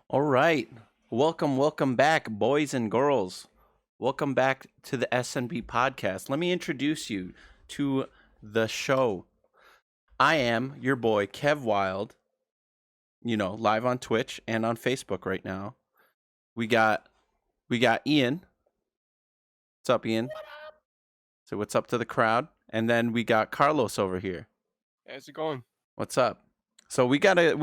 All right. Welcome back, boys and girls. Welcome back to the SNP podcast. Let me introduce you to the show. I am your boy, Kev Wild, live on Twitch and on Facebook right now. We got Ian. What's up, Ian? So what's up to the crowd? And then we got Carlos over here. How's it going? What's up? So we got a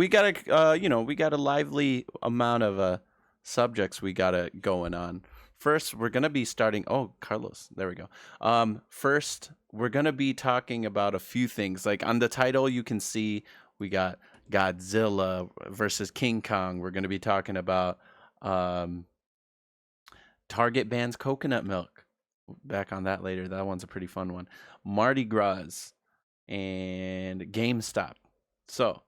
lively amount of subjects we got going on. First, we're gonna be starting. Oh, Carlos, there we go. First, we're gonna be talking about a few things. Like on the title, you can see we got Godzilla versus King Kong. We're gonna be talking about Target bans coconut milk. Back on that later. That one's a pretty fun one. Mardi Gras and GameStop. So,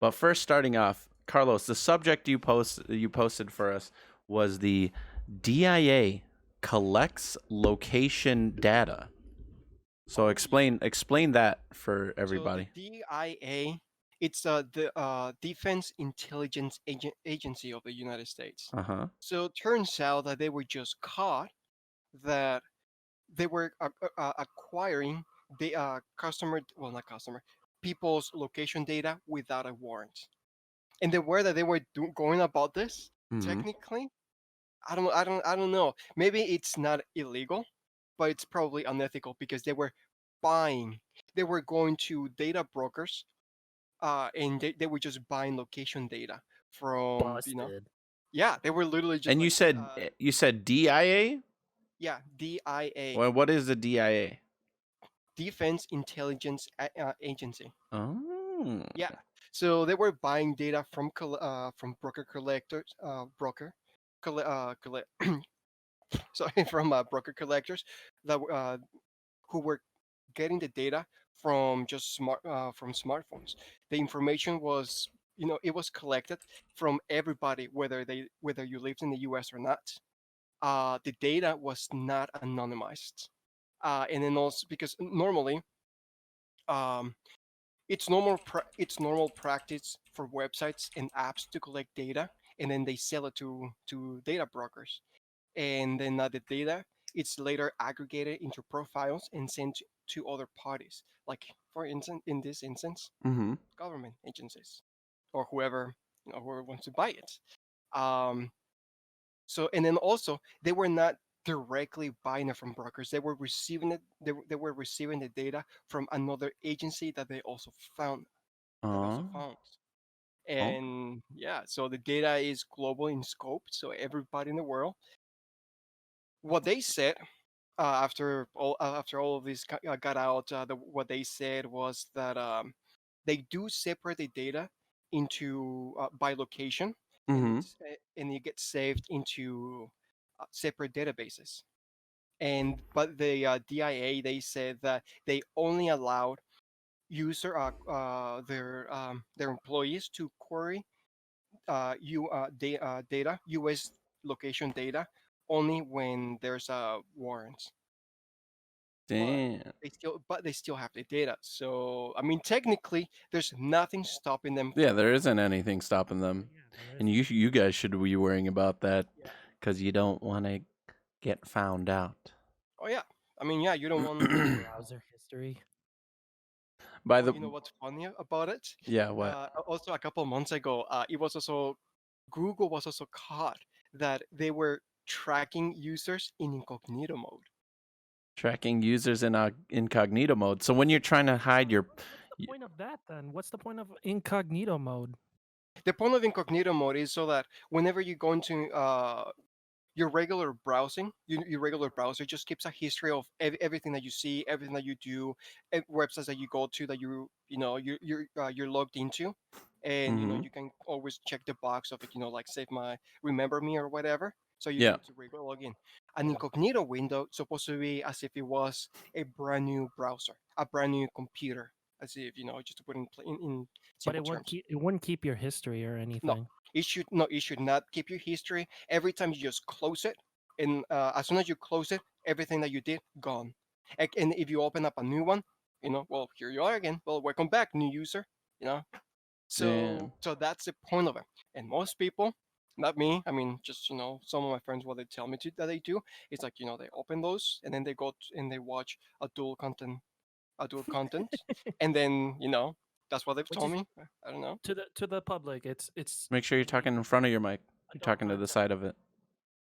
but first, starting off, Carlos, the subject you posted for us was the DIA collects location data. So explain that for everybody. So the DIA, it's the Defense Intelligence Agency of the United States. So it turns out that they were just caught that they were acquiring the people's location data without a warrant. And the way that they were going about this, technically, I don't know. Maybe it's not illegal, but it's probably unethical because they were buying. They were going to data brokers, and they were just buying location data from Busted. Yeah, they were literally just. And you said DIA? Yeah, DIA. Well, what is the DIA? Defense Intelligence Agency. Oh. Yeah. So they were buying data from broker collectors, sorry, from broker collectors that who were getting the data from just from smartphones. The information was, it was collected from everybody, whether you lived in the U.S. or not. The data was not anonymized, and then also because normally, um, it's normal practice for websites and apps to collect data, and then they sell it to data brokers, and then the data it's later aggregated into profiles and sent to other parties, like for instance, in this instance, government agencies or whoever wants to buy it. Um, so and then also they were not directly buying it from brokers. They were receiving it. They were receiving the data from another agency that they also found. And yeah, so the data is global in scope. So everybody in the world. What they said after all of this got out, what they said was that they do separate the data into by location, and it gets saved into separate databases. But the DIA, they said that they only allowed their employees to query data, U.S. location data, only when there's warrants. Damn. But they still have the data. So I mean, technically, there's nothing stopping them. Yeah, there isn't anything stopping them, and you guys should be worrying about that because you don't want to get found out. Oh yeah, I mean, yeah, you don't want browser history. You know what's funny about it? Yeah, what? Also, a couple of months ago, Google was also caught that they were tracking users in incognito mode. Tracking users in incognito mode. So when you're trying to hide your... What's the point of that then? What's the point of incognito mode? The point of incognito mode is so that whenever you go into your regular browsing, your regular browser just keeps a history of everything that you see, everything that you do, websites that you go to that you're logged into, and you can always check the box of like save my remember me or whatever. So you can regular login. An incognito window is supposed to be as if it was a brand new browser, a brand new computer, as if just to put in But simple terms. it wouldn't keep your history or anything. It should not keep your history. Every time you just close it, and as soon as you close it, everything that you did gone. And if you open up a new one, well, here you are again. Well, welcome back, new user. You know, Damn. so that's the point of it. And most people, not me, I mean, just some of my friends, what they tell me that they do, it's like they open those and then they and they watch adult content, and then that's what they've Which told is me. I don't know. to the public. It's Make sure you're talking in front of your mic. You're adult talking to the content. side of it.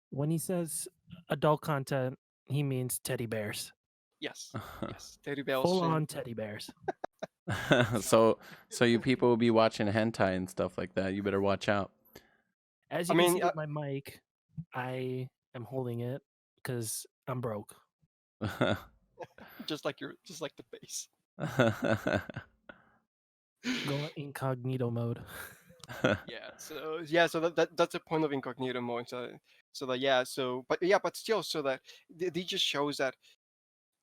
When he says adult content, he means teddy bears, Yes, yes, teddy bears. full on teddy bears. so you people will be watching hentai and stuff like that. You better watch out. As I you can mean, see with my mic, I am holding it because I'm broke. just like the base. Go incognito mode. So that's the point of incognito mode. So that but still, so that they just shows that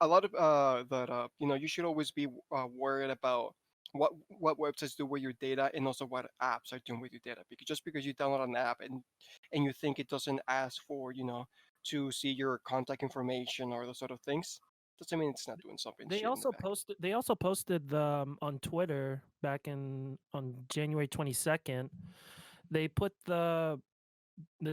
a lot of that you should always be worried about what websites do with your data, and also what apps are doing with your data, because just because you download an app and you think it doesn't ask for to see your contact information or those sort of things, doesn't mean it's not doing something They shit in the also back. posted. They also posted on Twitter back on January 22nd. They put the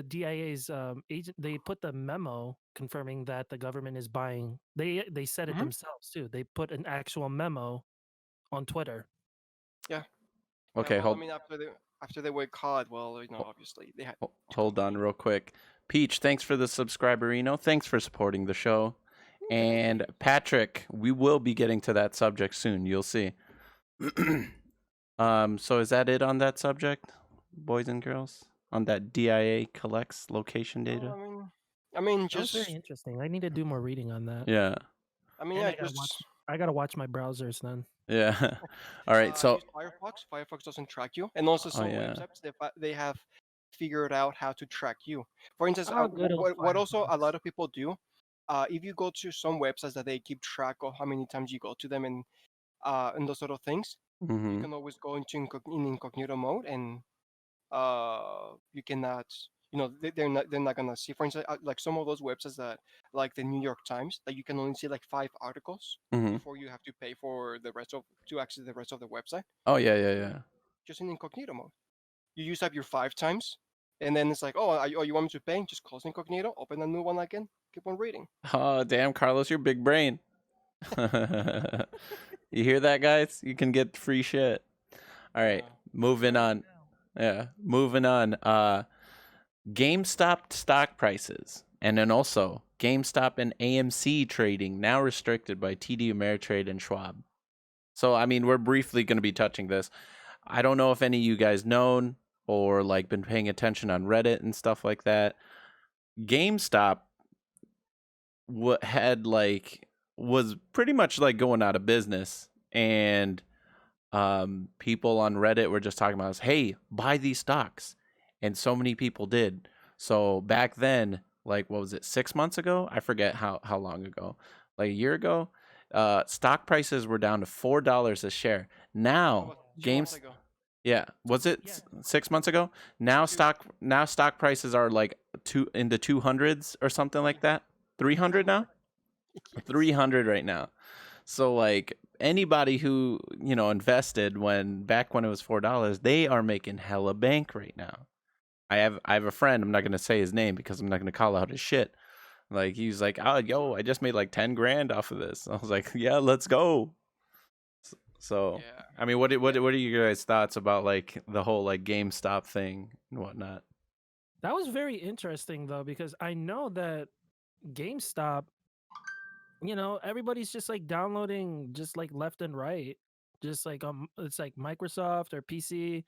DIA's agent. They put the memo confirming that the government is buying. They said it Mhm. themselves too. They put an actual memo on Twitter. Yeah. Okay, Well, I mean, after they were caught, well, obviously they had to hold on continue. real quick. Peach, thanks for the subscriberino. Thanks for supporting the show. And Patrick, we will be getting to that subject soon. You'll see. So is that it on that subject, boys and girls? On that DIA collects location Well, data? I mean, That was very just interesting. I need to do more reading on that. Yeah. And yeah, I gotta watch. just I gotta watch my browsers then. Yeah. All right. So, use Firefox. Firefox doesn't track you, and also oh some yeah. websites they have figured out how to track you. For instance, Oh, good old what also a Firefox. lot of people do, if you go to some websites that they keep track of how many times you go to them and those sort of things, you Mm-hmm. can always go into in incognito mode, and you cannot they're not gonna see, for instance, like some of those websites that, like the New York Times, that you can only see like 5 articles Mm-hmm. before you have to pay for the rest of to access the rest of the website. Oh yeah, yeah, yeah. Just in incognito mode, you use up your 5 times, and then it's like, oh, you want me to pay, just close incognito, open a new one again, keep on reading. Oh damn, Carlos, your big brain. You hear that, guys? You can get free shit. All right, Yeah. moving on. Yeah, moving on. GameStop stock prices, and then also GameStop and AMC trading now restricted by TD Ameritrade and Schwab. So, I mean, we're briefly going to be touching this. I don't know if any of you guys known or like been paying attention on Reddit and stuff like that. GameStop was pretty much like going out of business, and people on Reddit were just talking about, hey, buy these stocks, and so many people did. So back then, like, what was it, 6 months ago? I forget how long ago, like a year ago. Stock prices were down to $4 a share. Now, About 2 months games, ago. yeah, was it 6 months ago? Now stock prices are like in the 200s or something like that. 300 now. Yes. 300 right now. So like anybody who, invested back when it was $4, they are making hella bank right now. I have a friend, I'm not gonna say his name because I'm not gonna call out his shit. Like he's like, oh yo, I just made like 10 grand off of this. I was like, yeah, let's go. So Yeah. I mean, what are you guys' thoughts about like the whole like GameStop thing and whatnot? That was very interesting though, because I know that GameStop, everybody's just like downloading just like left and right. Just like it's like Microsoft or PC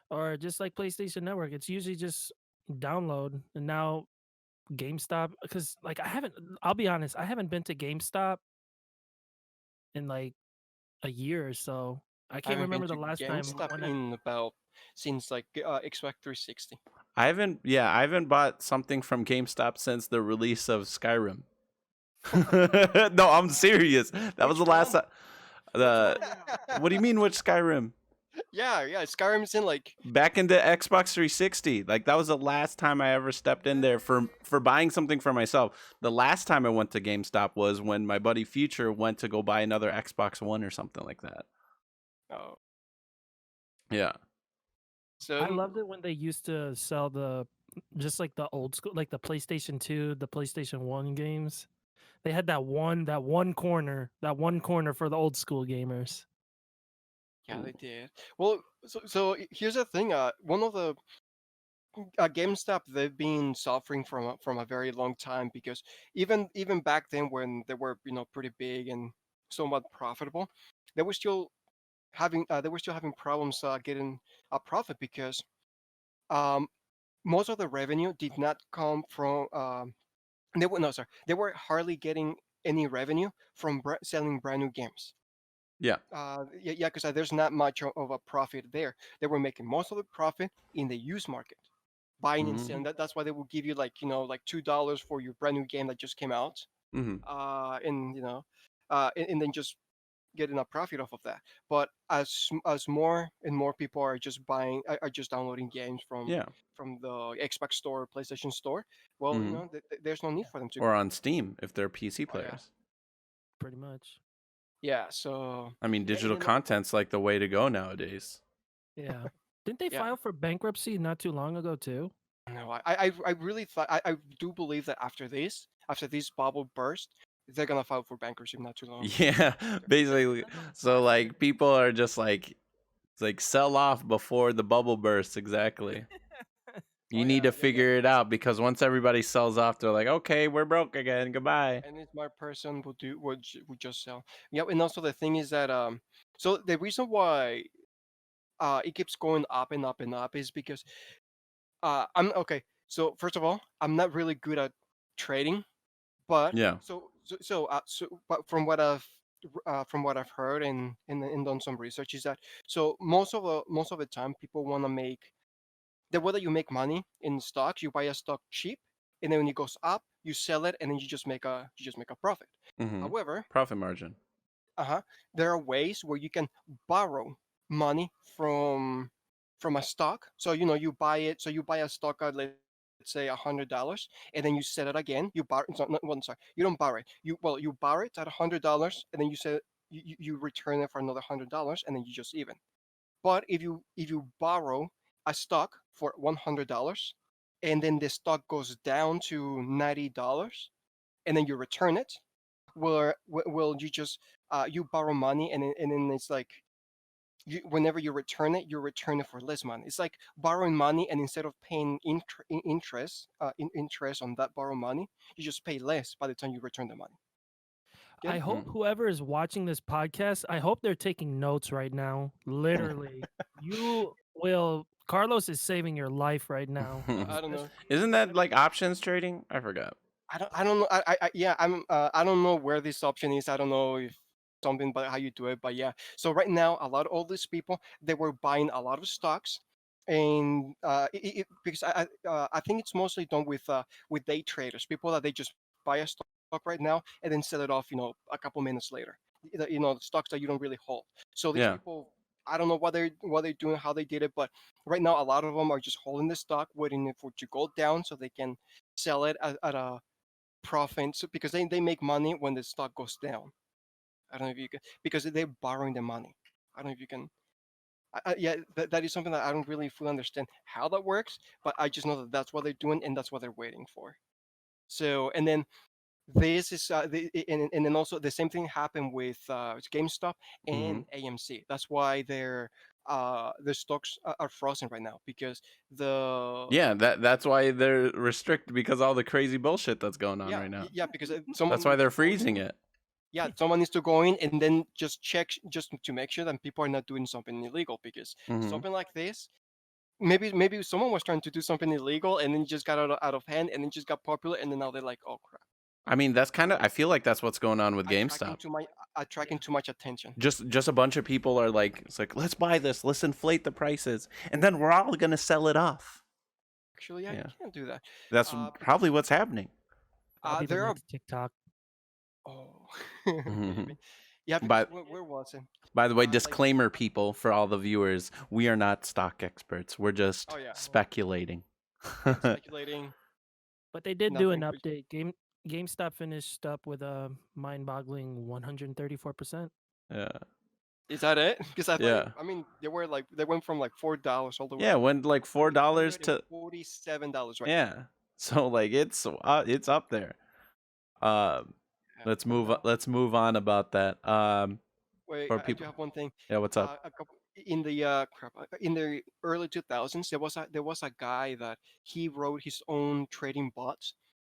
or just like PlayStation Network. It's usually just download. And now GameStop, because like I'll be honest, I haven't been to GameStop in like a year or so. I I can't haven't been remember the to last time GameStop when in about since like Xbox 360. I haven't bought something from GameStop since the release of Skyrim. No, I'm serious. That was Which the last one? time. What do you mean, which Skyrim? Yeah, Skyrim's in like Back into Xbox 360. Like that was the last time I ever stepped in there for buying something for myself. The last time I went to GameStop was when my buddy Future went to go buy another Xbox One or something like that. oh, Yeah. so I loved it when they used to sell the just like the old school, like the PlayStation 2, the PlayStation 1 games. They had that one corner for the old school gamers. yeah, they did. Well, here's the thing. One of the GameStop, they've been suffering from a very long time because even back then when they were pretty big and somewhat profitable, they were still having problems getting a profit because um, most of the revenue did not come from they were no sorry they were hardly getting any revenue from selling brand new games. Yeah. Yeah, because there's not much of a profit there. They were making most of the profit in the used market, buying and Mm-hmm. selling. That's why they will give you like like $2 for your brand new game that just came out, Mm-hmm. and and then just getting a profit off of that. But as more and more people are just are just downloading games Yeah. from the Xbox Store, PlayStation Store, well, Mm-hmm. there's no need for them to. Or on Steam if they're PC Oh yeah, players. Pretty much. yeah. So I mean, yeah, and digital then content's like the way to go nowadays. Yeah. Didn't they yeah. file for bankruptcy not too long ago too? No, I really thought I do believe that after this bubble burst, they're gonna file for bankruptcy not too long. Yeah, basically. So like people are just like it's like sell off before the bubble bursts. Exactly. Oh You need yeah, to figure it out because once everybody sells off, they're like, okay, we're broke again. Goodbye. any smart person would just sell. Yeah, and also the thing is that so the reason why it keeps going up and up and up is because I'm okay. So first of all, I'm not really good at trading, but Yeah. but from what I've heard and done some research is that so most of the time people want to make the way that you make money in stocks, you buy a stock cheap, and then when it goes up, you sell it, and then you just make a profit. Mm-hmm. However, Profit margin. uh-huh, there are ways where you can borrow money from a stock. So you buy it. So you buy a stock at, let's say, $100, and then you sell it again. You borrow. Well, sorry, you don't borrow it. You borrow it at $100, and then you sell. You return it for another $100, and then you just even. But if you borrow a stock for $100, and then the stock goes down to $90, and then you return it, will you just you borrow money, and then it's like whenever you return it for less money. It's like borrowing money, and instead of paying interest on that borrowed money, you just pay less by the time you return the money. Get I it? hope whoever is watching this podcast, I hope they're taking notes right now. Literally. You will Carlos is saving your life right now. I don't know. Isn't that like options trading? I forgot. I don't know. Yeah, I don't know where this option is. I don't know if something about how you do it, but yeah. So right now, all these people, they were buying a lot of stocks, and because I think it's mostly done with day traders, people that they just buy a stock right now and then sell it off, a couple minutes later. The stocks that you don't really hold. So these Yeah. people, I don't know what they're doing, how they did it, but right now a lot of them are just holding the stock, waiting for it to go down so they can sell it at a profit, so because they make money when the stock goes down. I don't know if you can, because they're borrowing the money. I don't know if you can. Yeah, that is something that I don't really fully understand how that works, but I just know that that's what they're doing and that's what they're waiting for. So, and then this is and then also the same thing happened with GameStop Mm-hmm. and AMC. That's why their stocks are frozen right now because the Yeah, that's why they're restricted because all the crazy bullshit that's going on yeah right now. yeah because That's someone why needs they're to go freezing in. it. Yeah, someone needs to go in and then just check just to make sure that people are not doing something illegal because Mm-hmm. something like this, maybe someone was trying to do something illegal and then just got out of hand and then just got popular and then now they're like, oh crap, I mean, that's kind of. I feel like that's what's going on with attracting GameStop. too much attracting Yeah. too much attention. Just a bunch of people are like, it's like let's buy this, let's inflate the prices, and then we're all gonna sell it off. Actually, yeah, you Yeah, can't do that that's because probably what's happening. That'll be the there are next TikTok. oh Mm-hmm. maybe Yeah, because By where was it? by the way, Like, disclaimer, people, for all the viewers, we are not stock experts. We're just oh yeah, speculating. yeah, speculating, But they did do an nothing. update. GameStop finished up with a mind-boggling 134%. Yeah, Is that it? Because I thought, yeah, I mean, they went from like $4 all the way yeah. to Went like $4 to $147 right now. yeah. So like it's up there. Um, Yeah, let's but move no. let's move on about that. Wait, For I do people, have one thing. yeah. What's up? A couple in the in the early 2000s, there was a guy that he wrote his own trading bots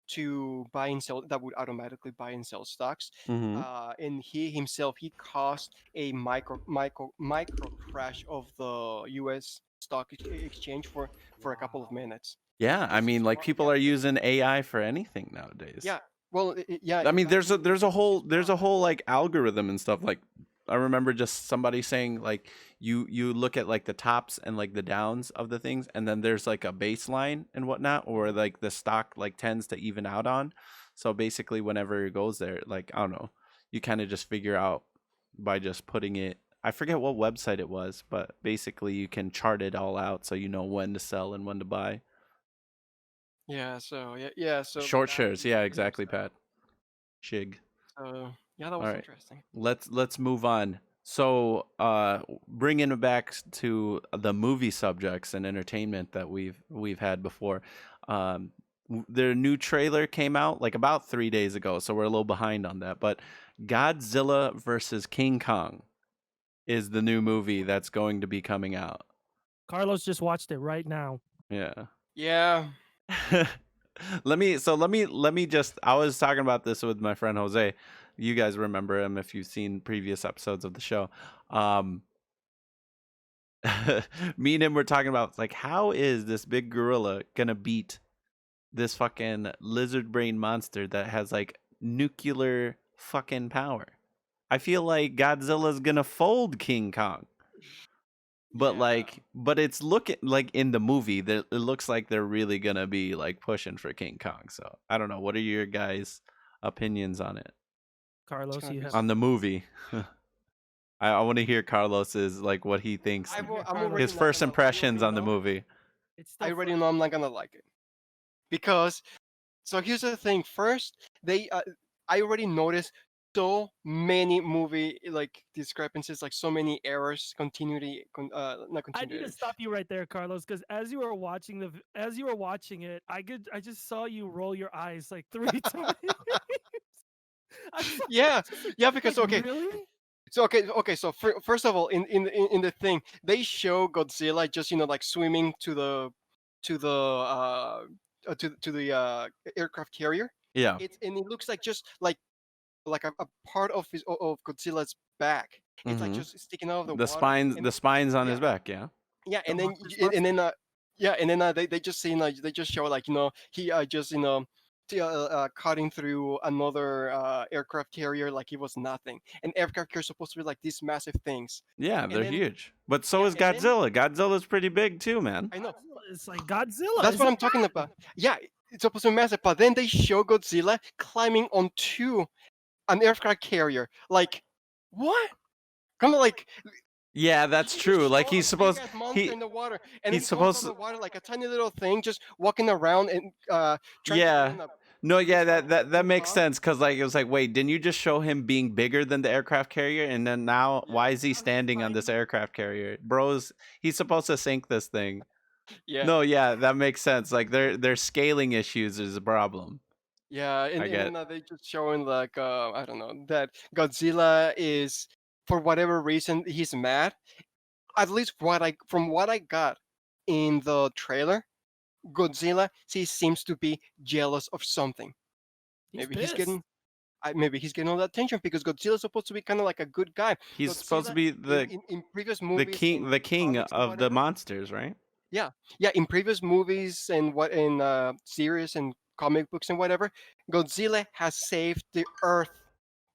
to buy and sell that would automatically buy and sell stocks. Mm-hmm. And he himself he caused a micro crash of the U.S. exchange for a couple of minutes. Yeah, I mean, like Yeah, people are using AI for anything nowadays. yeah. Well, yeah. I mean, Back there's a in there's a whole his there's a process. whole like algorithm and stuff. Like I remember just somebody saying like you look at like the tops and like the downs of the things, and then there's like a baseline and whatnot, or like the stock like tends to even out on. So basically, whenever it goes there, like I don't know, you kind of just figure out by just putting it. I forget what website it was, but basically you can chart it all out so you know when to sell and when to buy. Yeah. So yeah. So Short that shares, he yeah, he used exactly, that. Pat. Shig. Yeah, that All was right. interesting. Let's move on. So, bringing it back to the movie subjects and entertainment that we've had before, their new trailer came out like about 3 days ago, so we're a little behind on that. But Godzilla versus King Kong is the new movie that's going to be coming out. Carlos just watched it right now. Yeah. Yeah. Let me just I was talking about this with my friend Jose. You guys remember him if you've seen previous episodes of the show. Um Me and him were talking about like how is this big gorilla gonna beat this fucking lizard brain monster that has like nuclear fucking power? I feel like Godzilla's gonna fold King Kong. But Yeah. but it's looking like in the movie that it looks like they're really gonna be like pushing for King Kong. So I don't know. What are your guys' opinions on it? It's Carlos, gonna you be. have On the movie? I want to hear Carlos's like what he thinks, I'm Carlos. already his not first gonna. I impressions already on the know. movie. It's I still already fresh. know I'm not gonna like it because. So here's the thing. First, I already noticed so many movie like discrepancies, like so many errors, not I need to continuity. stop you right there, Carlos, because as you were watching it, I just saw you roll your eyes like 3 times. Yeah, Just like, yeah. Because okay, really? so okay. So first of all, in the thing, they show Godzilla just like swimming to the to the aircraft carrier. Yeah. And it looks like just like a part of of Godzilla's back. It's like Mm-hmm. just sticking out of the The water. spines And the spines on yeah, his back. Yeah. yeah, The and then monster's and then mustache. yeah, and then they just say they just show like he just cutting through another aircraft carrier like it was nothing. And aircraft carrier supposed to be like these massive things. Yeah, And they're then huge. But so yeah, is and then Godzilla. Godzilla's pretty big too, man. I know Godzilla is like Godzilla. that's Is what it I'm talking not? about. Yeah, it's supposed to be massive, but then they show Godzilla climbing onto an aircraft carrier. Like what? Kind of like Yeah, he that's can just true. Like show a big ass monster in the water, and he's he comes out supposed of to the water like a tiny little thing, just walking around and trying to get yeah. on a No, yeah, fist fight with that King makes Kong. sense because like it was like, wait, didn't you just show him being bigger than the aircraft carrier, and then now Yeah, why is he Now he's standing on tiny. this aircraft carrier, bros? He's supposed to sink this thing. yeah, No, yeah, that makes sense. Like their scaling issues is a problem. yeah, I and get. then they just showing like I don't know that Godzilla is for whatever reason he's mad. At least from what I got in the trailer, Godzilla he seems to be jealous of something. He's Maybe he's pissed. getting maybe he's getting all the attention because Godzilla's supposed to be kind of like a good guy. He's supposed to Godzilla be in previous movies in the king comics and of the whatever. monsters, right? Yeah, yeah, in previous movies and what in series and comic books and whatever, Godzilla has saved the Earth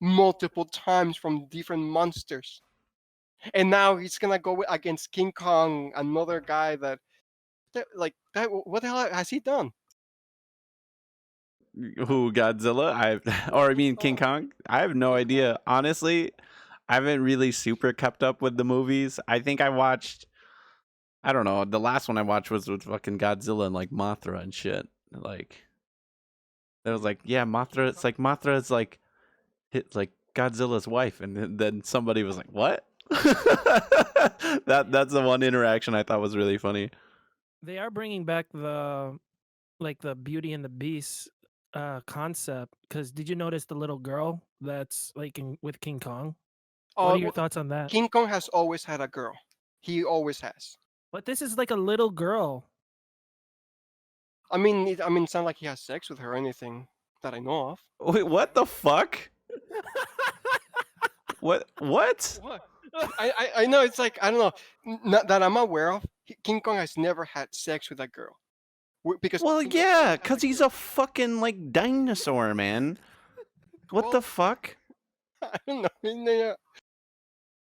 multiple times from different monsters, and now he's gonna go against King Kong, another guy like that. What the hell has he done? Who Godzilla? I No, or I King mean King Kong. Kong? I have no King Kong. idea. Honestly, I haven't really super kept up with the movies. I think I watched. I don't know. The last one I watched was with fucking Godzilla and like Mothra and shit. Like, it was like, yeah, Mothra. It's like Mothra is like, hit like Godzilla's wife, and then somebody was like, what? That's the one interaction I thought was really funny. They are bringing back the Beauty and the Beast concept. Because did you notice the little girl that's like with King Kong? What are your Well, thoughts on that? King Kong has always had a girl. He always has. But this is like a little girl. I mean, it's not like he has sex with her or anything that I know of. Wait, what the fuck? What? What? What? I know it's like I don't know, not that I'm aware of. King Kong has never had sex with a girl. Because Well, King Kong yeah, always had because a he's girl. a fucking like dinosaur, man. What the Well, fuck? I don't know. I mean,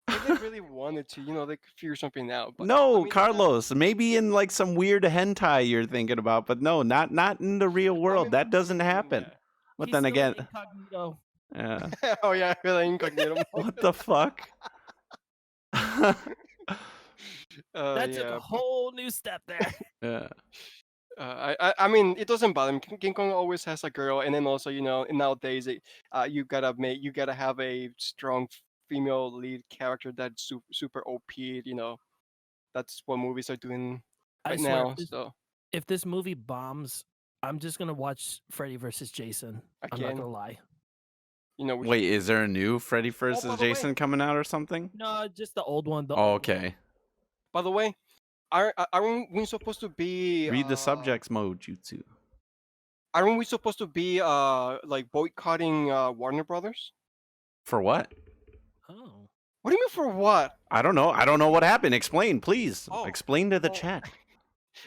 if they really wanted to, they could figure something out. But I No, mean, Carlos. Maybe in like some weird hentai you're thinking about, but no, not in the real world. mean, that doesn't happen. yeah. But He's then still again, incognito. yeah. Oh yeah, I feel like incognito. What the fuck? That took Yeah. a whole new step there. Yeah. I mean, it doesn't bother me. King Kong always has a girl, and then also, nowadays, you gotta have a strong female lead character that's super OP. That's what movies are doing I right swear, now. So if this movie bombs, I'm just gonna watch Freddy versus Jason. I'm not again, gonna lie. Wait, is there a new Freddy by versus the way, Jason coming out or something? No, just the old one. Oh, okay. by the way, aren't we supposed to be Read the subjects mode, Jutsu. aren't we supposed to be like boycotting Warner Brothers? For what? Oh. What do you mean for what? I don't know. I don't know what happened. Explain, please. Oh, Explain to the oh. chat.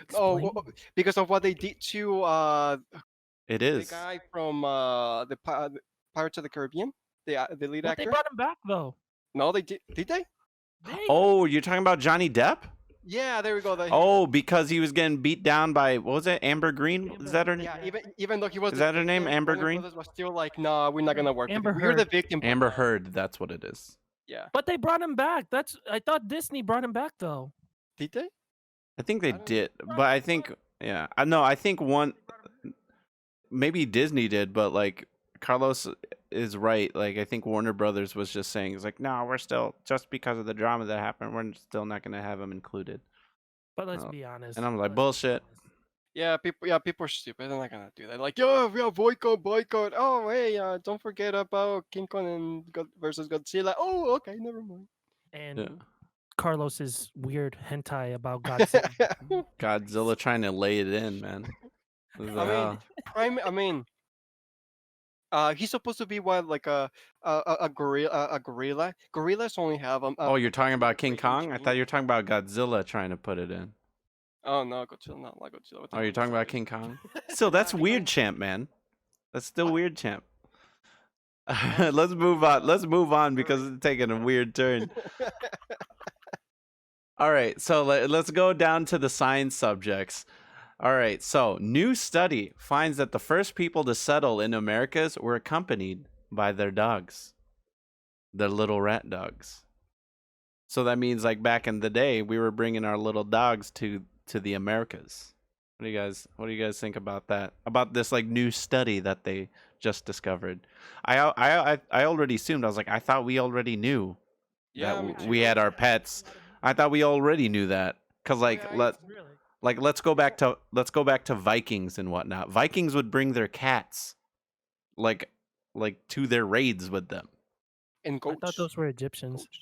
Explain. Because of what they did to It the is. guy from the Pirates of the Caribbean, the lead But they actor. brought him back though. No, they did. Did they? Oh, you're talking about Johnny Depp? Yeah, there we go. Oh, because he was getting beat down by, what was it, Amber Green? Is that her name? Yeah, even though he was. Is that her name, Amber Warner Green? Brothers was still like, nah, we're not gonna work. Amber with you. You're the Heard. victim. Amber Heard, that's what it is. Yeah. But they brought him back. I thought Disney brought him back though. Did they? I think they I don't did, but I think, yeah. I think one, maybe Disney did, but like, Carlos is right. Like, I think Warner Brothers was just saying, it's like, no, we're still, just because of the drama that happened, we're still not going to have him included. But let's Oh. be honest. And I'm like, bullshit. Yeah, people are stupid. They're not gonna do that. Like, yo, we have boycott. Oh, hey, don't forget about King Kong and versus Godzilla. Oh, okay, never mind. And Yeah. Carlos's weird hentai about Godzilla. Godzilla trying to lay it in, man. It was like, oh. I mean, he's supposed to be what, like a gorilla. A gorilla. Gorillas only have Oh, you're talking about King range Kong? I in- thought you were talking about Godzilla trying to put it in. Oh no, Godzilla, not like Godzilla. What the Oh, you're hell talking is about that? King Kong? Still, that's King weird, Kong. champ, man. That's still What? weird, champ. Let's move on. Let's move on because it's taking a weird turn. All right, so let's go down to the science subjects. All right, so new study finds that the first people to settle in Americas were accompanied by their dogs, their little rat dogs. So that means, like, back in the day, we were bringing our little dogs to the Americas. What do you guys think about that? About this like new study that they just discovered? I already assumed. I was like, I thought we already knew Yeah, that me too. we had our pets. I thought we already knew that, cause like Yeah, let's go back to Vikings and whatnot. Vikings would bring their cats, like to their raids with them. And I goats. thought those were Egyptians. Goats.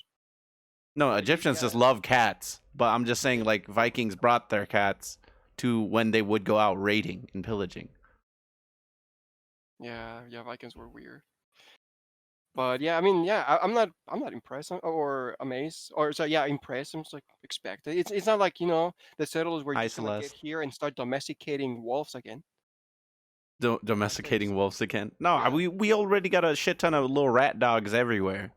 No, Egyptians just love cats, but I'm just saying, like, Vikings brought their cats to when they would go out raiding and pillaging. Yeah, Vikings were weird. But yeah, I mean, yeah, I'm not impressed or amazed or so. Yeah, impressed. I'm just like expected. It's not like the settlers were Hi, just gonna get Celeste. here and start domesticating wolves again. Domesticating wolves again. No, Yeah. we already got a shit ton of little rat dogs everywhere.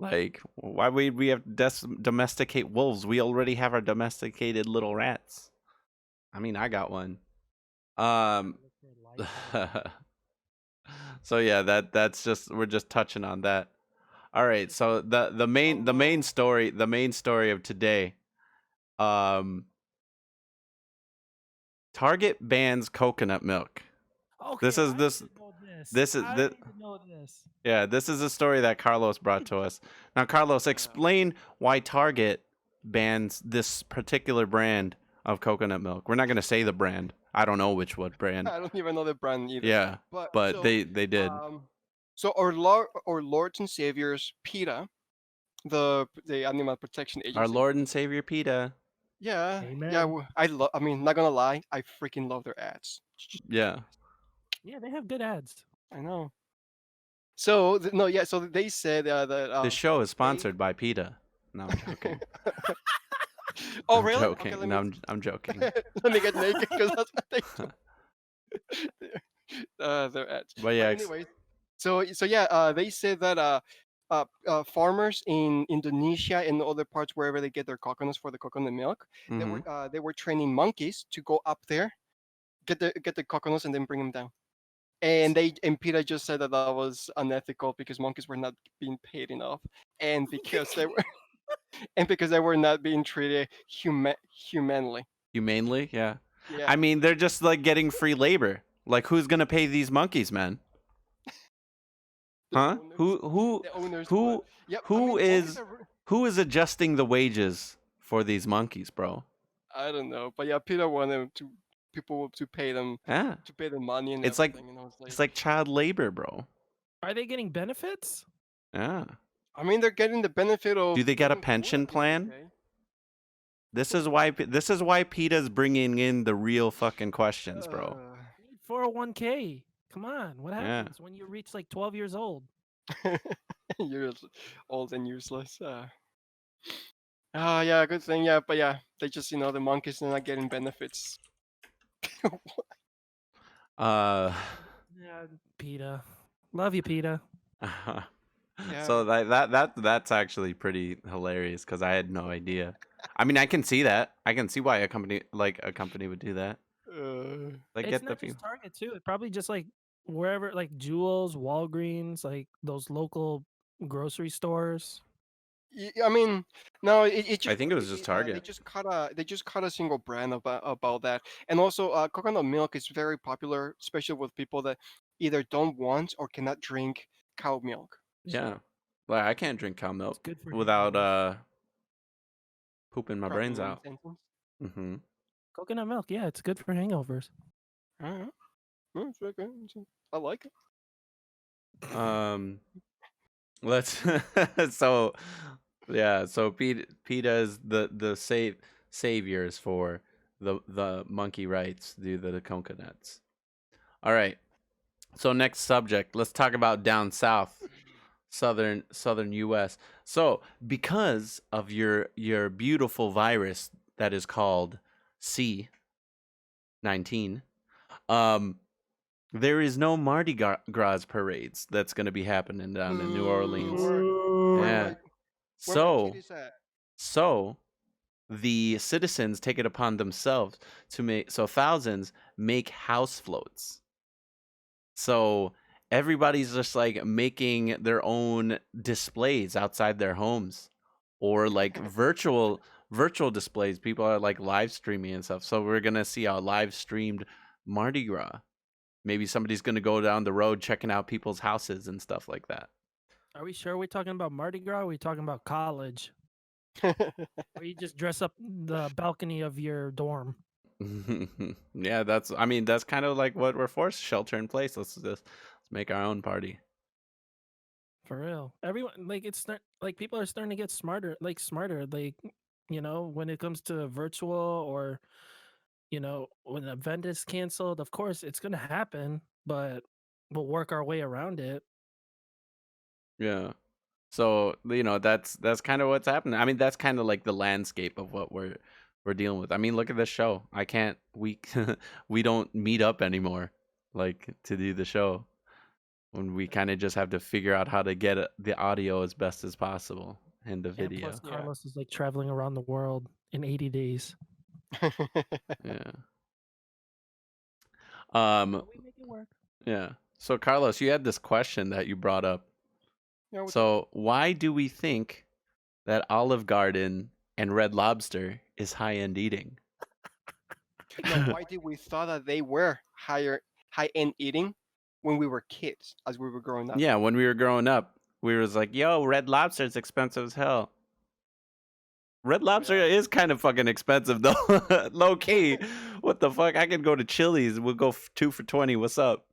Like, why would we have to domesticate wolves? We already have our domesticated little rats. I mean, I got one. So yeah, that's just, we're just touching on that. All right. So the main story of today. Target bans coconut milk. Okay, This is I this need to know this. this is I this. need to know this. Yeah, this is a story that Carlos brought to us. Now, Carlos, explain why Target bans this particular brand of coconut milk. We're not going to say the brand. I don't know what brand. I don't even know the brand either. Yeah, But but so they did. our Lord and Savior's PETA, the Animal Protection Our Agency. Lord and Savior PETA. Yeah, yeah. Amen. I mean, not gonna lie, I freaking love their ads. Yeah. Yeah, they have good ads. I know. So no, yeah. So they said that This show is they. sponsored by PETA. No, I'm joking. Oh I'm really? Okay, joking. No, I'm joking. let me get naked because that's what they do. Their ads. But But yeah, anyways, so yeah, they said that farmers in Indonesia and other parts wherever they get their coconuts for the coconut milk, mm-hmm. they were training monkeys to go up there, get the coconuts and then bring them down. And PETA just said that that was unethical because monkeys were not being paid enough, and because they were and because they were not being treated humanely. Humanely, yeah. Yeah. I mean, they're just like getting free labor. Like, who's gonna pay these monkeys, man? The Huh? owners, the owners, but Who yep. I who mean, monkeys is are. who is adjusting the wages for these monkeys, bro? I don't know, but yeah, PETA wanted to people Yeah, to pay them money and it's like everything, and I was it's like, like child labor, bro. Are they getting benefits? Yeah. I mean, they're getting the benefit Do of they got a getting food pension at the end of the plan? day. This is why PETA's bringing in the real fucking questions, bro. Uh, You need 401k. Come on. What Yeah. happens when you reach like 12 years old? you're old and useless. Yeah, good thing. Yeah, but yeah, they just the monkeys are not getting benefits. Uh. Yeah, PETA. Love you, PETA. Yeah. So that's actually pretty hilarious because I had no idea. I mean, I can see that. I can see why a company would do that. Like It's get the not just people. Target too. It probably just like wherever, like Jewels, Walgreens, like those local grocery stores. I mean, no, it I just think it was just Target. they just cut a single brand about that, and also coconut milk is very popular, especially with people that either don't want or cannot drink cow milk. Yeah. So Like I can't drink cow milk It's good for without hangovers. pooping my crapping brains one out. sentence. Mm-hmm. Coconut milk, yeah, it's good for hangovers. Alright. It's okay. I like it. Um. Let's so yeah. So PETA is the saviors for the monkey rights due to the coconuts. All right. So next subject, let's talk about down south, southern US. So, because of your beautiful virus that is called C-19, um there is no Mardi Gras parades that's going to be happening down in New Orleans. Where Yeah. my where my kitties at? So the citizens take it upon themselves to make thousands make house floats. So everybody's just like making their own displays outside their homes or like virtual displays. People are like live streaming and stuff. So we're going to see a live streamed Mardi Gras. Maybe somebody's going to go down the road checking out people's houses and stuff like that. Are we sure we're talking about Mardi Gras? Or are we talking about college? Where you just dress up the balcony of your dorm? Yeah, that's kind of like what we're forced, shelter in place. Let's make our own party. For real. Everyone like like people are starting to get smarter, like when it comes to virtual or when an event is canceled, of course it's going to happen, but we'll work our way around it. Yeah. So, that's kind of what's happening. I mean, that's kind of like the landscape of what we're dealing with. I mean, look at this show. We we don't meet up anymore like to do the show. When we kind of just have to figure out how to get the audio as best as possible and the And video. plus Carlos is like traveling around the world in 80 days. Yeah. But we make it work. Yeah. So Carlos, you had this question that you brought up. Yeah, we can. So why do we think that Olive Garden and Red Lobster is high-end eating? No, why did we thought that they were high end eating when we were kids, as we were growing up? Yeah, when we were growing up, we was like, "Yo, Red Lobster is expensive as hell." Red Lobster Yeah. is kind of fucking expensive though. Low key. What the fuck? I could go to Chili's. We'll go 2 for $20. What's up?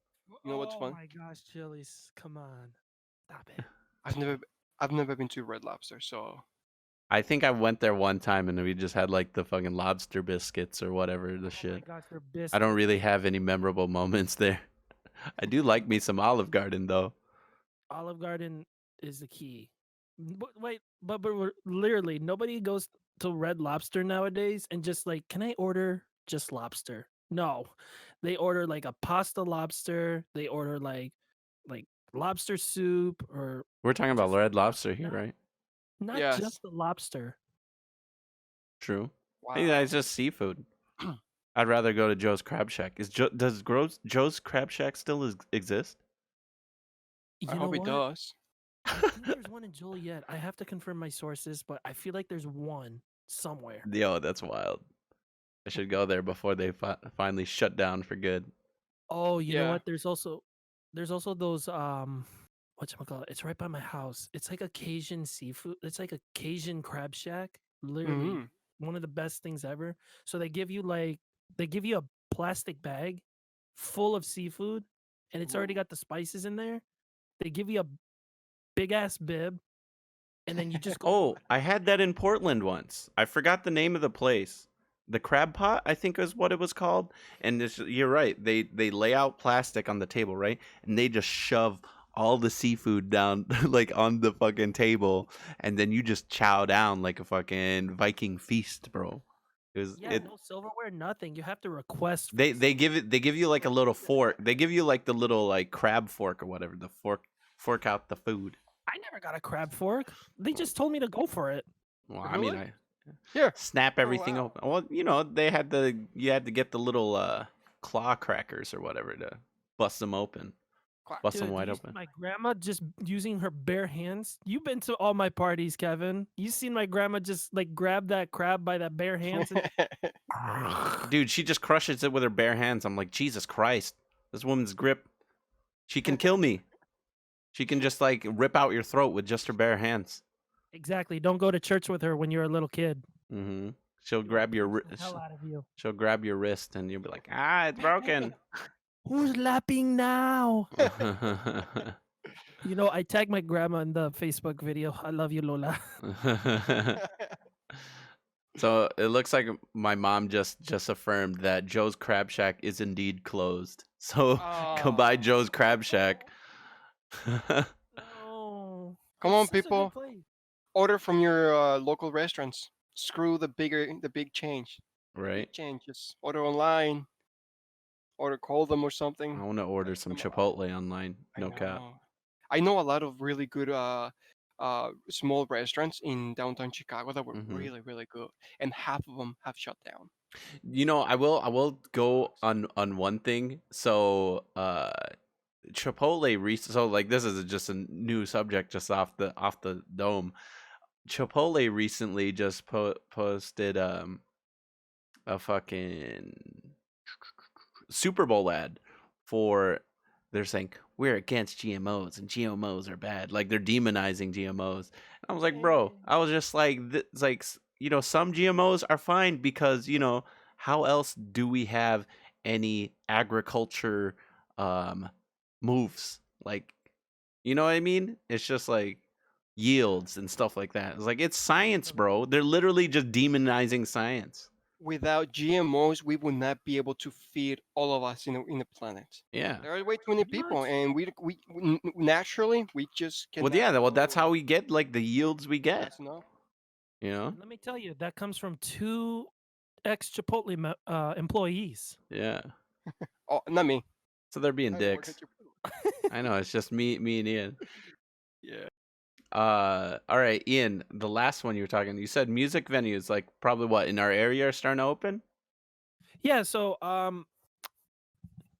You know what's Oh fun? my gosh, Chili's. Come on. Stop it. I've never I've never been to Red Lobster, so I think I went there one time and we just had like the fucking lobster biscuits or whatever the Oh my shit. gosh, their I don't biscuits. really have any memorable moments there. I do like me some Olive Garden though. Olive Garden is the key. Wait, but literally nobody goes to Red Lobster nowadays and just like, can I order just lobster? No, they order like a pasta lobster. They order like lobster soup or We're talking about just Red Lobster here, not right? not yes. just the lobster. True. Yeah, Wow. it's just seafood. I'd rather go to Joe's Crab Shack. Does Joe's Crab Shack still exist? I You know hope it what? does. I think there's one in Joliet. I have to confirm my sources, but I feel like there's one somewhere. Yo, that's wild. I should go there before they finally shut down for good. Oh, you know Yeah. what? There's also those whatchamacallit? It's right by my house. It's like a Cajun seafood. It's like a Cajun crab shack. Literally Mm. one of the best things ever. So they give you a plastic bag full of seafood and it's already Ooh. got the spices in there. They give you a big ass bib and then you just go to Oh, I had that in Portland once. I forgot the name of the place. The Crab Pot, I think is what it was called. And you're right. They lay out plastic on the table, right? And they just shove all the seafood down like on the fucking table, and then you just chow down like a fucking Viking feast, bro. Yeah, no silverware, nothing. You have to request for They give you like a little fork. They give you like the little like crab fork or whatever. The fork out the food. I never got a crab fork. They just told me to go for it. Well, I mean, Really? I Here. snap Oh everything wow. open. Well, you had to get the little claw crackers or whatever to bust them open, Quack. bust them Dude, wide you see open. my grandma just using her bare hands? You've been to all my parties, Kevin. You seen my grandma just like grab that crab by that bare hands and Dude, she just crushes it with her bare hands. I'm like, Jesus Christ, this woman's grip. She can kill me. She can just like rip out your throat with just her bare hands. Exactly. Don't go to church with her when you're a little kid. Mm-hmm. She'll She'll grab your punch the hell out of you. she'll grab your wrist and you'll be like, ah, it's broken. Who's lapping now? You know, I tagged my grandma in the Facebook video. I love you, Lola. So it looks like my mom just affirmed that Joe's Crab Shack is indeed closed. So go by Oh. Joe's Crab Shack. No. Come It's on, such a good people. place. Order from your local restaurants. Screw the big change. Right? Big change. Just order online. Order call them or I something. want to order some Come on. Chipotle online. I No cap. know. I know a lot of really good small restaurants in downtown Chicago that were Hmm. really good, and half of them have shut down. You know, I will go on one thing. So Chipotle so like this is just a new subject just off the dome. Chipotle recently just posted a fucking Super Bowl ad for they're saying we're against GMOs and GMOs are bad. Like they're demonizing GMOs. And I was like, bro, I was just like, it's like some GMOs are fine because how else do we have any agriculture moves? Like, you know what I mean? It's just like yields and stuff like that. It's like it's science, bro. They're literally just demonizing science. Without GMOs, we would not be able to feed all of us in the planet. Yeah. There are way too many people, What? and naturally we just Well, cannot. yeah. Well, that's how we get like the yields we get. That's enough. You know? And let me tell you, that comes from two ex Chipotle employees. Yeah. Oh, not me. So they're being I don't work dicks. at Chipotle. I know. It's just me and Ian. Yeah. All right, Ian. The last one you were talking. You said music venues, like probably what in our area are starting to open. Yeah, so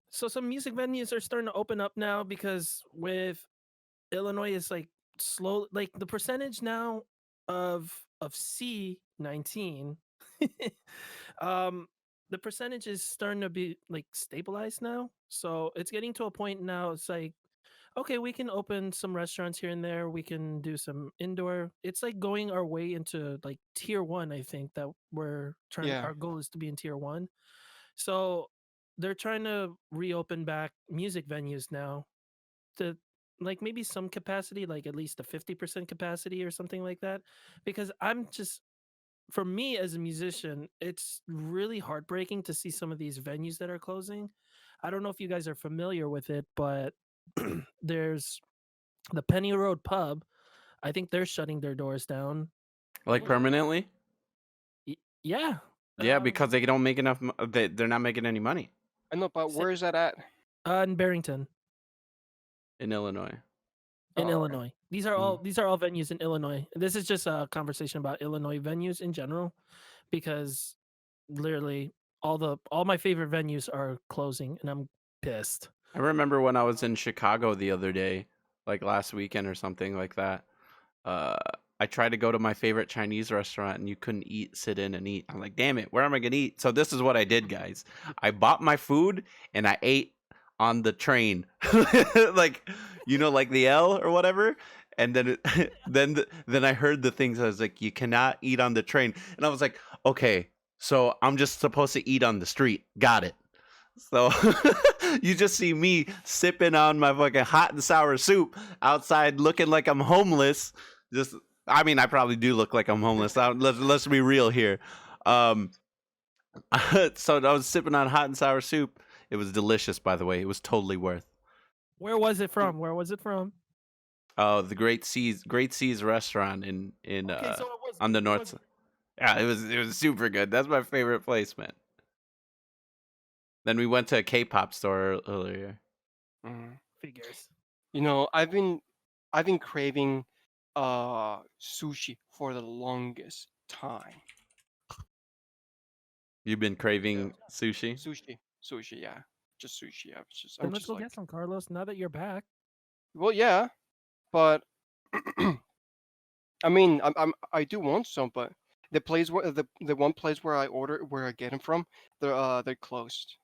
so some music venues are starting to open up now because with Illinois is like slow, like the percentage now of C19, um, the percentage is starting to be like stabilized now. So it's getting to a point now. It's like, okay, we can open some restaurants here and there. We can do some indoor. It's like going our way into like tier one. I think that we're trying. Yeah. Our goal is to be in tier one. So they're trying to reopen back music venues now to like maybe some capacity, like at least a 50% capacity or something like that. Because I'm just, for me as a musician, it's really heartbreaking to see some of these venues that are closing. I don't know if you guys are familiar with it, but there's the Penny Road Pub. I think they're shutting their doors down. Like permanently? Yeah. Yeah, because they don't make enough. They're not making any money I know, but where is that at? In Barrington, in Illinois. in Oh, okay. Illinois. These are all venues in Illinois. This is just a conversation about Illinois venues in general, because literally all my favorite venues are closing, and I'm pissed. I remember when I was in Chicago the other day, like last weekend or something like that. Uh, I tried to go to my favorite Chinese restaurant and you couldn't sit in and eat. I'm like, damn it, where am I gonna eat? So this is what I did, guys. I bought my food and I ate on the train, like like the L or whatever. And then then I heard the things. I was like, you cannot eat on the train, and I was like, okay, so I'm just supposed to eat on the street. Got it. So you just see me sipping on my fucking hot and sour soup outside, looking like I'm homeless. I mean, I probably do look like I'm homeless. Let's be real here. Um, so I was sipping on hot and sour soup. It was delicious, by the way. It was totally worth. Where was it from? Where was it from? Oh, the Great Seas restaurant in Okay, so it was on the it north was side. Yeah, it was super good. That's my favorite place, man. Then we went to a K-pop store earlier. Mhm. figures. I've been craving sushi for the longest time. You've been Yeah, craving sushi? sushi, yeah, just sushi. I'm Then let's just go like, get some, Carlos. Now that you're back, well, yeah, but I mean, I do want some, but the one place where I get them from, they're closed.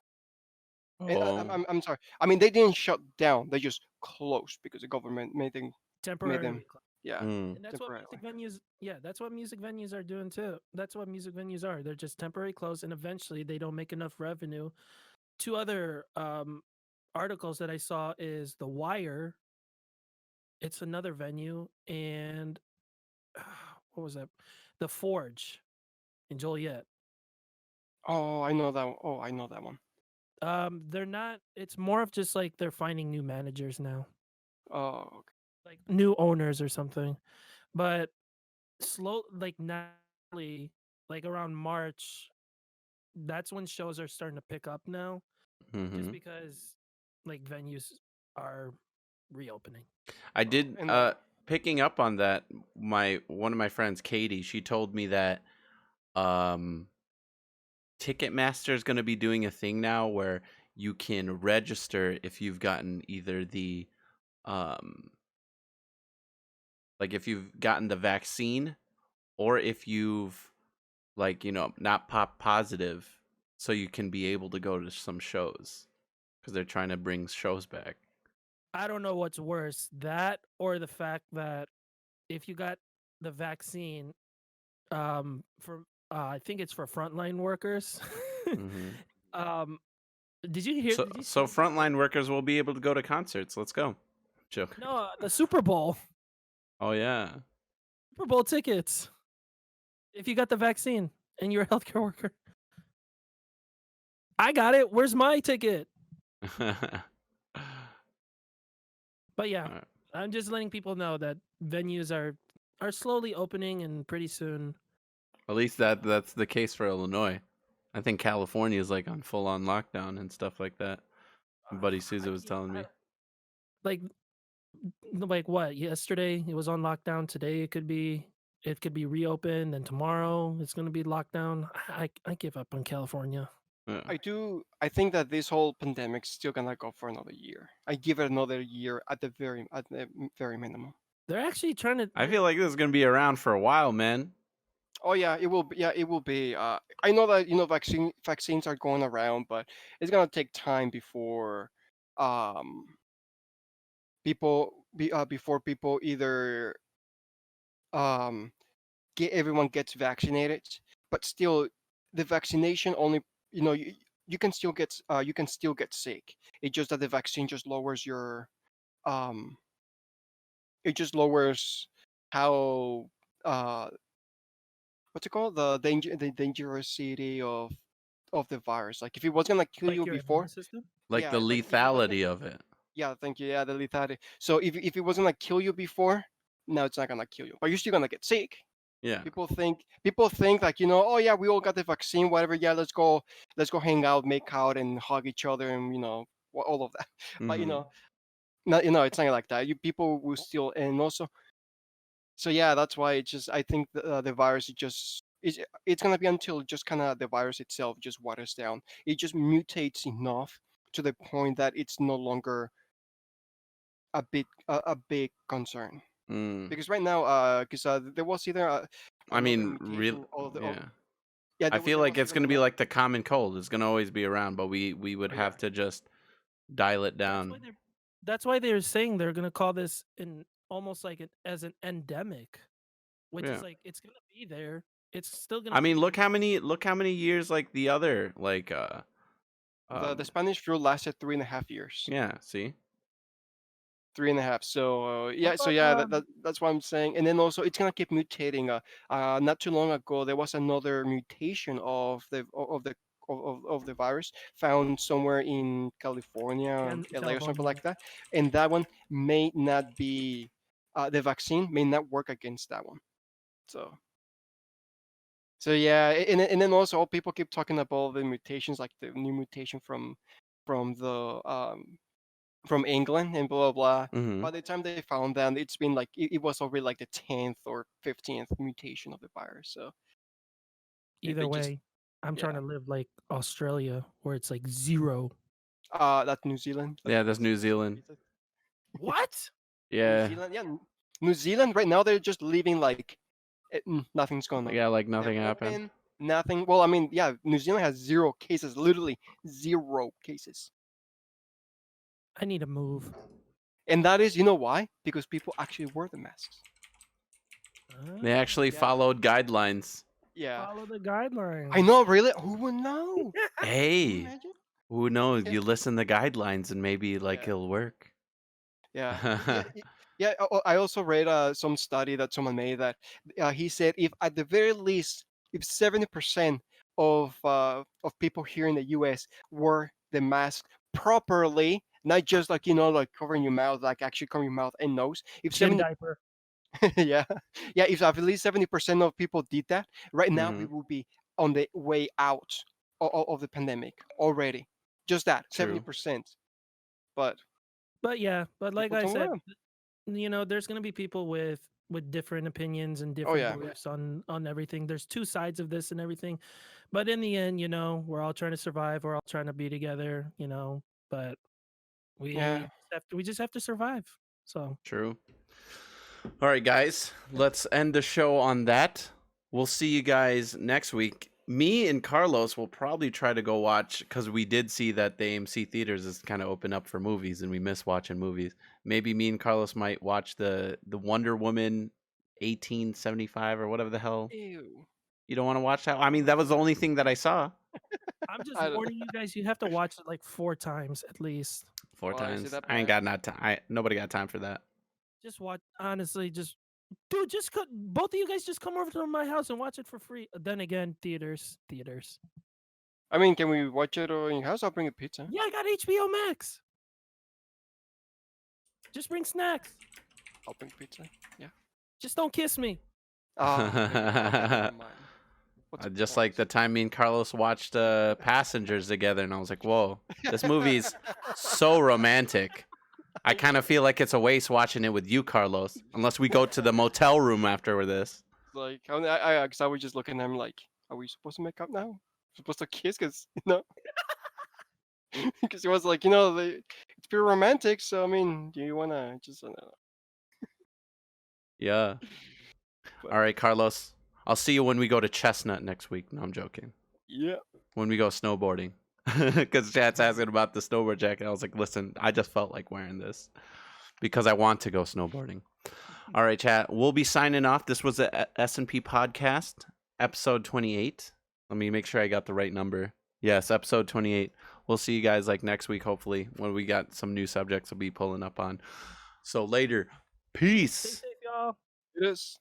Oh. I'm sorry. I mean, they didn't shut down. They just closed because the government made them, temporarily. yeah, Mm. And that's what temporarily. music venues. Yeah, that's what music venues are doing too. That's what music venues are. They're just temporary close, and eventually they don't make enough revenue. Two other articles that I saw is The Wire. It's another venue, and what was that? The Forge in Joliet. Oh, I know that. Oh, I know that one. They're not. It's more of just like they're finding new managers now, Oh, okay. like new owners or something. But slow, like naturally, like around March, that's when shows are starting to pick up now, just Hmm. because like venues are reopening. I Oh, did and picking up on that, my one of my friends, Katie, she told me that um Ticketmaster is going to be doing a thing now where you can register if you've gotten either the um like if you've gotten the vaccine or if you've not pop positive, so you can be able to go to some shows because they're trying to bring shows back. I don't know what's worse, that or the fact that if you got the vaccine, for I think it's for frontline workers. Hmm. um, did you hear? So Did you so see the frontline workers will be able to go to concerts. Let's go. Joke. no the Super Bowl? Oh yeah. Super Bowl tickets. If you got the vaccine and you're a healthcare worker, I got it. Where's my ticket? But yeah, Alright. I'm just letting people know that venues are slowly opening, and pretty soon. At least that's the case for Illinois. I think California is like on full on lockdown and stuff like that. My buddy Souza was telling me. Like what? Yesterday it was on lockdown. Today it could be reopened, and tomorrow it's going to be lockdown. I give up on California. Yeah. I think that this whole pandemic's still gonna go for another year. I give it another year at the very minimum. They're actually trying to. I feel like this is gonna be around for a while, man. Oh yeah, it will. Yeah, it will be. I know that vaccines are going around, but it's gonna take time before um before people either um get everyone gets vaccinated. But still, the vaccination only you can still get sick. It's just that the vaccine just lowers your um it just lowers how uh what's it called, the dangerosity of the virus. Like if it was gonna kill like you your immune before, system. Like the yeah, like if it was gonna, lethality of it. yeah, thank you, yeah, the lethality. So if it wasn't gonna kill you before, now it's not gonna kill you, but you're still gonna get sick. Yeah. People think like, oh yeah, we all got the vaccine, whatever, yeah, let's go hang out, make out, and hug each other, and all of that. But Mm-hmm. not, it's not like that. You people will still, and also, so yeah, that's why it's just, I think the virus is just it's gonna be until just kind of the virus itself just waters down. It just mutates enough to the point that it's no longer a big concern. Mm. Because right now, because there was either I another mean, real. mutation of the Yeah. yeah, I feel there like was it's even gonna be another. like the common cold. It's gonna always be around, but we would Oh yeah. have to just dial it That's why down. they're. That's why they're saying they're gonna call this in almost like as an endemic, which Yeah. is like it's gonna be there. It's still gonna I mean, be. look how many years like the other The um Spanish flu lasted 3.5 years. yeah, see? 3.5. So What yeah, so about yeah, that's what I'm saying. And then also it's gonna keep mutating. Not too long ago there was another mutation of the virus found somewhere in California, LA, or something California? like that, and that one may not be. The vaccine may not work against that one. So yeah, and then also all people keep talking about the mutations, like the new mutation from the from England and blah blah blah. Mm-hmm. By the time they found them, it's been like it was already like the 10th or 15th mutation of the virus. So they Either just, way, I'm trying yeah. to live like Australia, where it's like zero. That's New Zealand. Yeah, that's New Zealand. What? New Yeah. Zealand, yeah. New Zealand right now they're just living like nothing's going on. Yeah, like They're nothing happened. open, nothing. Well, I mean, yeah, New Zealand has 0 cases, literally 0 cases. I need to move. And that is, you know why? Because people actually wear the masks. They actually Yeah, followed guidelines. yeah. Follow the guidelines. I know, really. Who would know? Can you Hey, imagine? who knows? Yeah, You listen to guidelines and maybe like yeah, it'll work. yeah, yeah. I also read some study that someone made that he said if at the very least if 70% of people here in the U.S. wore the mask properly, not just like like covering your mouth, like actually covering your mouth and nose. If Chin 70, diaper. yeah, yeah, if at least 70% of people did that, right now we Mm-hmm. will be on the way out of the pandemic already. Just that True. 70%. But But yeah, but like people I don't wear said, them. there's gonna be people with different opinions and Oh different yeah. beliefs on everything. There's two sides of this and everything. But in the end, we're all trying to survive. We're all trying to be together. But Yeah. we just have to survive. So True. All right, guys, let's end the show on that. We'll see you guys next week. Me and Carlos will probably try to go watch because we did see that the AMC theaters is kind of open up for movies, and we miss watching movies. Maybe me and Carlos might watch the Wonder Woman 1875 or whatever the hell. Ew. You don't want to watch that? I mean, that was the only thing that I saw. I'm just I don't warning you guys. You have to watch it like 4 times at least. Four Why is it times. that I ain't bad? got not time. Nobody got time for that. Just watch. Honestly, just dude, both of you guys just come over to my house and watch it for free. Then again, theaters. I mean, can we watch it in your house? I'll bring a pizza. Yeah, I got HBO Max. Just bring snacks. I'll bring pizza. Yeah. Just don't kiss me. Ah, okay, never mind. What's the Just point? like the time me and Carlos watched Passengers together, and I was like, "Whoa, this movie's so romantic." I kind of feel like it's a waste watching it with you, Carlos, unless we go to the motel room after this. Like, cause I was just looking at him like, are we supposed to make up now? Supposed to kiss? Cause because he was like, it's pretty romantic. So I mean, do you wanna just Yeah. All right, Carlos. I'll see you when we go to Chestnut next week. No, I'm joking. Yeah. When we go snowboarding. Because Chad's asking about the snowboard jacket. I was like, listen, I just felt like wearing this because I want to go snowboarding. All right, chat. We'll be signing off. This was the S&P podcast, episode 28. Let me make sure I got the right number. Yes, episode 28. We'll see you guys like next week, hopefully, when we got some new subjects we'll be pulling up on. So later. Peace. Stay safe, y'all. It is.